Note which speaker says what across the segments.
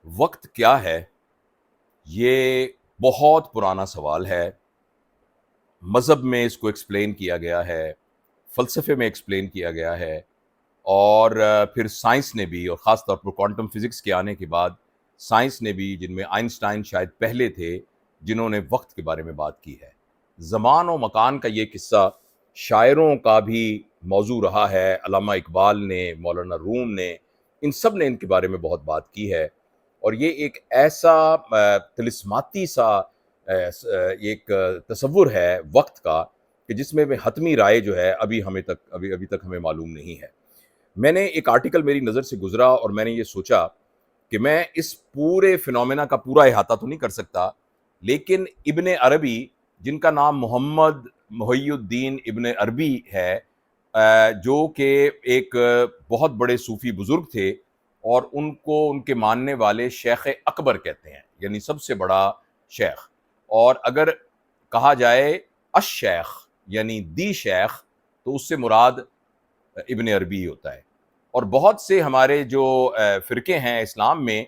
Speaker 1: وقت کیا ہے؟ یہ بہت پرانا سوال ہے۔ مذہب میں اس کو ایکسپلین کیا گیا ہے، فلسفے میں ایکسپلین کیا گیا ہے، اور پھر سائنس نے بھی، اور خاص طور پر کوانٹم فزکس کے آنے کے بعد سائنس نے بھی، جن میں آئنسٹائن شاید پہلے تھے جنہوں نے وقت کے بارے میں بات کی ہے۔ زمان و مکان کا یہ قصہ شاعروں کا بھی موضوع رہا ہے۔ علامہ اقبال نے، مولانا روم نے، ان سب نے ان کے بارے میں بہت بات کی ہے، اور یہ ایک ایسا طلسماتی سا ایک تصور ہے وقت کا کہ جس میں حتمی رائے جو ہے ابھی تک ہمیں معلوم نہیں ہے۔ میں نے ایک آرٹیکل میری نظر سے گزرا اور میں نے یہ سوچا کہ میں اس پورے فینومینا کا پورا احاطہ تو نہیں کر سکتا، لیکن ابن عربی، جن کا نام محمد محی الدین ابن عربی ہے، جو کہ ایک بہت بڑے صوفی بزرگ تھے، اور ان کو ان کے ماننے والے شیخ اکبر کہتے ہیں، یعنی سب سے بڑا شیخ۔ اور اگر کہا جائے الشیخ یعنی دی شیخ، تو اس سے مراد ابن عربی ہوتا ہے۔ اور بہت سے ہمارے جو فرقے ہیں اسلام میں،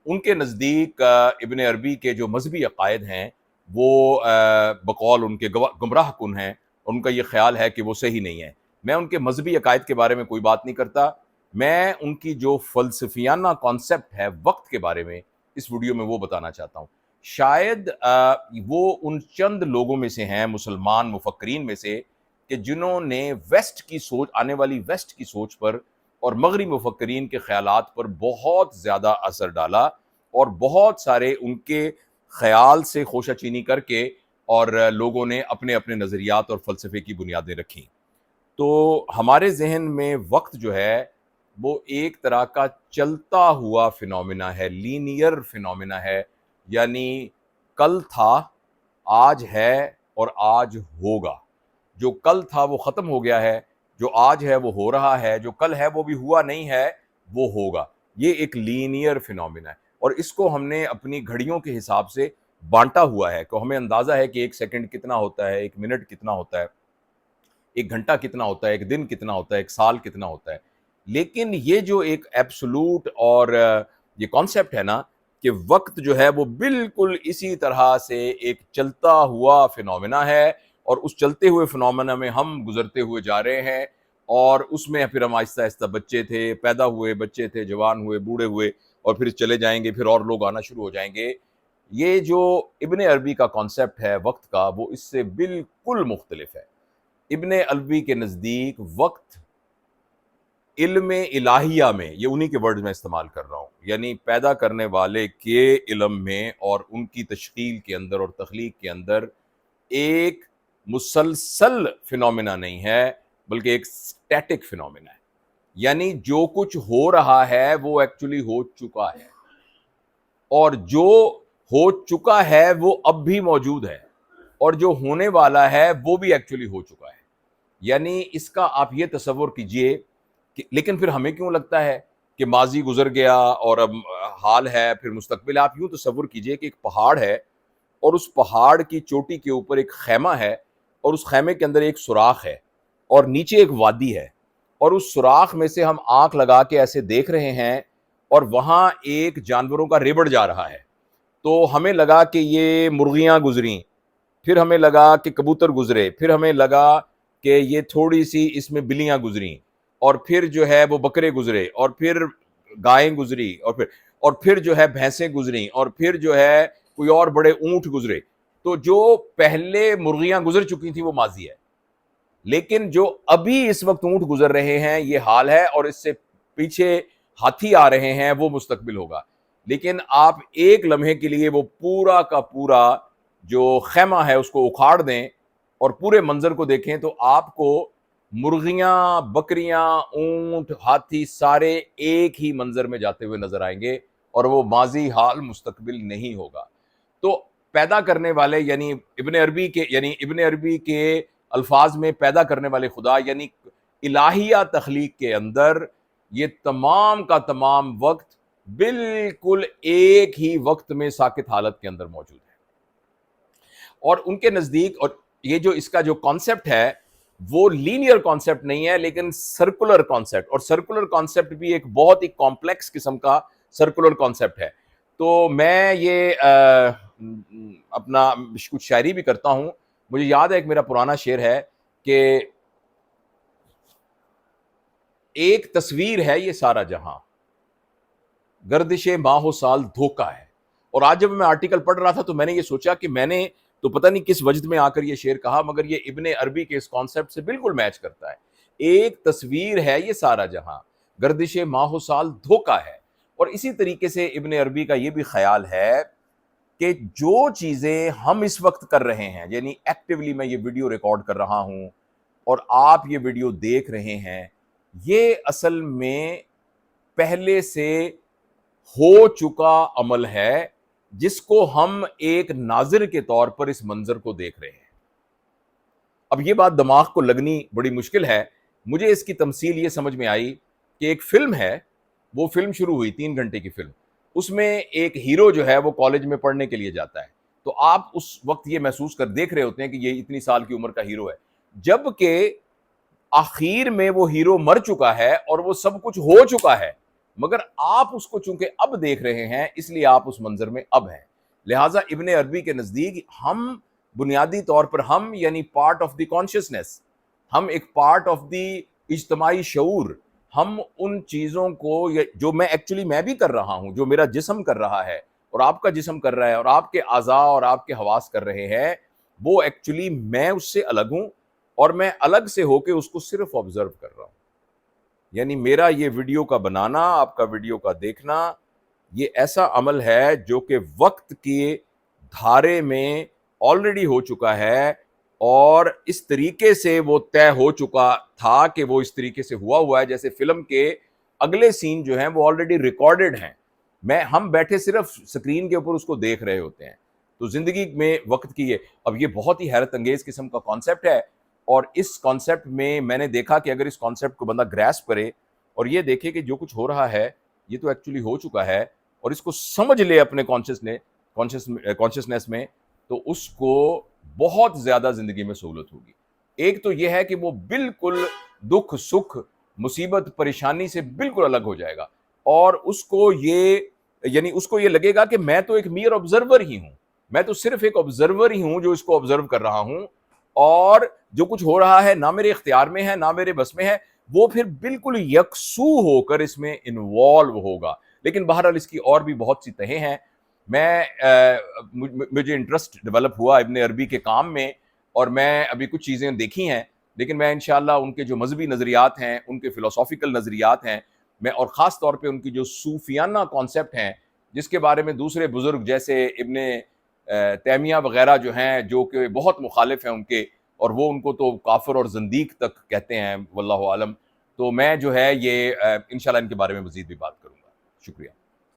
Speaker 1: ان کے نزدیک ابن عربی کے جو مذہبی عقائد ہیں وہ بقول ان کے گمراہ کن ہیں، ان کا یہ خیال ہے کہ وہ صحیح نہیں ہے۔ میں ان کے مذہبی عقائد کے بارے میں کوئی بات نہیں کرتا، میں ان کی جو فلسفیانہ کانسیپٹ ہے وقت کے بارے میں اس ویڈیو میں وہ بتانا چاہتا ہوں۔ شاید وہ ان چند لوگوں میں سے ہیں، مسلمان مفکرین میں سے، کہ جنہوں نے ویسٹ کی سوچ، آنے والی ویسٹ کی سوچ پر اور مغربی مفکرین کے خیالات پر بہت زیادہ اثر ڈالا، اور بہت سارے ان کے خیال سے خوشہ چینی کر کے اور لوگوں نے اپنے اپنے نظریات اور فلسفے کی بنیادیں رکھیں۔ تو ہمارے ذہن میں وقت جو ہے وہ ایک طرح کا چلتا ہوا فینومینا ہے، لینئر فینومینا ہے، یعنی کل تھا، آج ہے، اور آج ہوگا۔ جو کل تھا وہ ختم ہو گیا ہے، جو آج ہے وہ ہو رہا ہے، جو کل ہے وہ بھی ہوا نہیں ہے، وہ ہوگا۔ یہ ایک لینئر فینومینا ہے، اور اس کو ہم نے اپنی گھڑیوں کے حساب سے بانٹا ہوا ہے کہ ہمیں اندازہ ہے کہ ایک سیکنڈ کتنا ہوتا ہے، ایک منٹ کتنا ہوتا ہے، ایک گھنٹہ کتنا ہوتا ہے، ایک دن کتنا ہوتا ہے، ایک سال کتنا ہوتا ہے۔ لیکن یہ جو ایک ایبسولوٹ اور یہ کانسیپٹ ہے نا کہ وقت جو ہے وہ بالکل اسی طرح سے ایک چلتا ہوا فینومینا ہے، اور اس چلتے ہوئے فینومینا میں ہم گزرتے ہوئے جا رہے ہیں، اور اس میں پھر ہم آہستہ آہستہ بچے تھے، پیدا ہوئے، بچے تھے، جوان ہوئے، بوڑھے ہوئے، اور پھر چلے جائیں گے، پھر اور لوگ آنا شروع ہو جائیں گے۔ یہ جو ابن عربی کا کانسیپٹ ہے وقت کا، وہ اس سے بالکل مختلف ہے۔ ابن عربی کے نزدیک وقت علم الہیہ میں، یہ انہی کے ورڈ میں استعمال کر رہا ہوں، یعنی پیدا کرنے والے کے علم میں اور ان کی تشکیل کے اندر اور تخلیق کے اندر ایک مسلسل فینومینا نہیں ہے، بلکہ ایک سٹیٹک فینومینا ہے۔ یعنی جو کچھ ہو رہا ہے وہ ایکچولی ہو چکا ہے، اور جو ہو چکا ہے وہ اب بھی موجود ہے، اور جو ہونے والا ہے وہ بھی ایکچولی ہو چکا ہے۔ یعنی اس کا آپ یہ تصور کیجئے کہ، لیکن پھر ہمیں کیوں لگتا ہے کہ ماضی گزر گیا اور اب حال ہے، پھر مستقبل؟ آپ یوں تصور کیجئے کہ ایک پہاڑ ہے، اور اس پہاڑ کی چوٹی کے اوپر ایک خیمہ ہے، اور اس خیمے کے اندر ایک سوراخ ہے، اور نیچے ایک وادی ہے، اور اس سوراخ میں سے ہم آنکھ لگا کے ایسے دیکھ رہے ہیں، اور وہاں ایک جانوروں کا ریبڑ جا رہا ہے۔ تو ہمیں لگا کہ یہ مرغیاں گزریں، پھر ہمیں لگا کہ کبوتر گزرے، پھر ہمیں لگا کہ یہ تھوڑی سی اس میں بلیاں گزریں، اور پھر جو ہے وہ بکرے گزرے، اور پھر گائیں گزری، اور پھر جو ہے بھینسیں گزریں، اور پھر جو ہے کوئی اور بڑے اونٹ گزرے۔ تو جو پہلے مرغیاں گزر چکی تھیں وہ ماضی ہے، لیکن جو ابھی اس وقت اونٹ گزر رہے ہیں یہ حال ہے، اور اس سے پیچھے ہاتھی آ رہے ہیں وہ مستقبل ہوگا۔ لیکن آپ ایک لمحے کے لیے وہ پورا کا پورا جو خیمہ ہے اس کو اکھاڑ دیں اور پورے منظر کو دیکھیں، تو آپ کو مرغیاں، بکریاں، اونٹ، ہاتھی سارے ایک ہی منظر میں جاتے ہوئے نظر آئیں گے، اور وہ ماضی، حال، مستقبل نہیں ہوگا۔ تو پیدا کرنے والے یعنی ابن عربی کے الفاظ میں پیدا کرنے والے خدا یعنی الہیہ تخلیق کے اندر یہ تمام کا تمام وقت بالکل ایک ہی وقت میں ساکت حالت کے اندر موجود ہے۔ اور ان کے نزدیک، اور یہ جو اس کا جو کانسیپٹ ہے وہ لینئر کانسیپٹ نہیں ہے، لیکن سرکولر کانسیپٹ، اور سرکولر کانسیپٹ بھی ایک بہت ہی کمپلیکس قسم کا سرکولر کانسیپٹ ہے۔ تو میں یہ اپنا کچھ شاعری بھی کرتا ہوں. مجھے یاد ہے ایک میرا پرانا شعر ہے کہ ایک تصویر ہے یہ سارا جہاں، گردش ماہ و سال دھوکا ہے. اور آج جب میں آرٹیکل پڑھ رہا تھا تو میں نے یہ سوچا کہ میں نے تو پتہ نہیں کس وجد میں آ کر یہ شعر کہا، مگر یہ ابن عربی کے اس کانسیپٹ سے بالکل میچ کرتا ہے. ایک تصویر ہے یہ سارا جہاں، گردش ماہ و سال دھوکا ہے. اور اسی طریقے سے ابن عربی کا یہ بھی خیال ہے کہ جو چیزیں ہم اس وقت کر رہے ہیں، یعنی ایکٹیولی میں یہ ویڈیو ریکارڈ کر رہا ہوں اور آپ یہ ویڈیو دیکھ رہے ہیں، یہ اصل میں پہلے سے ہو چکا عمل ہے جس کو ہم ایک ناظر کے طور پر اس منظر کو دیکھ رہے ہیں. اب یہ بات دماغ کو لگنی بڑی مشکل ہے. مجھے اس کی تمثیل یہ سمجھ میں آئی کہ ایک فلم ہے، وہ فلم شروع ہوئی 3 گھنٹے کی فلم، اس میں ایک ہیرو جو ہے وہ کالج میں پڑھنے کے لیے جاتا ہے. تو آپ اس وقت یہ محسوس کر دیکھ رہے ہوتے ہیں کہ یہ اتنی سال کی عمر کا ہیرو ہے، جبکہ آخر میں وہ ہیرو مر چکا ہے اور وہ سب کچھ ہو چکا ہے، مگر آپ اس کو چونکہ اب دیکھ رہے ہیں اس لیے آپ اس منظر میں اب ہیں. لہٰذا ابن عربی کے نزدیک ہم بنیادی طور پر ہم یعنی پارٹ آف دی کانشیسنس، ہم ایک پارٹ آف دی اجتماعی شعور، ہم ان چیزوں کو جو میں ایکچولی میں بھی کر رہا ہوں، جو میرا جسم کر رہا ہے اور آپ کا جسم کر رہا ہے اور آپ کے اعضاء اور آپ کے حواس کر رہے ہیں، وہ ایکچولی میں اس سے الگ ہوں اور میں الگ سے ہو کے اس کو صرف آبزرو کر رہا ہوں. یعنی میرا یہ ویڈیو کا بنانا، آپ کا ویڈیو کا دیکھنا، یہ ایسا عمل ہے جو کہ وقت کے دھارے میں آلریڈی ہو چکا ہے اور اس طریقے سے وہ طے ہو چکا تھا کہ وہ اس طریقے سے ہوا ہے جیسے فلم کے اگلے سین جو ہیں وہ آلریڈی ریکارڈڈ ہیں. ہم بیٹھے صرف سکرین کے اوپر اس کو دیکھ رہے ہوتے ہیں. تو زندگی میں وقت کی اب یہ بہت ہی حیرت انگیز قسم کا کانسیپٹ ہے. اور اس کانسیپٹ میں نے دیکھا کہ اگر اس کانسیپٹ کو بندہ گریسپ کرے اور یہ دیکھے کہ جو کچھ ہو رہا ہے یہ تو ایکچولی ہو چکا ہے، اور اس کو سمجھ لے اپنے کانشیسنیس میں، تو اس کو بہت زیادہ زندگی میں سہولت ہوگی. ایک تو یہ ہے کہ وہ بالکل دکھ سکھ مصیبت پریشانی سے بالکل الگ ہو جائے گا، اور اس کو یہ لگے گا کہ میں تو ایک میئر آبزرور ہی ہوں، میں تو صرف ایک آبزرور ہی ہوں جو اس کو آبزرو کر رہا ہوں، اور جو کچھ ہو رہا ہے نہ میرے اختیار میں ہے نہ میرے بس میں ہے. وہ پھر بالکل یکسو ہو کر اس میں انوالو ہوگا. لیکن بہرحال اس کی اور بھی بہت سی تہیں ہیں. مجھے انٹرسٹ ڈیولپ ہوا ابن عربی کے کام میں، اور میں ابھی کچھ چیزیں دیکھی ہیں، لیکن میں انشاءاللہ ان کے جو مذہبی نظریات ہیں، ان کے فلسافیکل نظریات ہیں، اور خاص طور پہ ان کی جو صوفیانہ کانسیپٹ ہیں جس کے بارے میں دوسرے بزرگ جیسے ابن تیمیہ وغیرہ جو ہیں، جو کہ بہت مخالف ہیں ان کے، اور وہ ان کو تو کافر اور زندیق تک کہتے ہیں واللہ عالم. تو میں جو ہے یہ انشاءاللہ ان کے بارے میں مزید بھی بات کروں گا. شکریہ.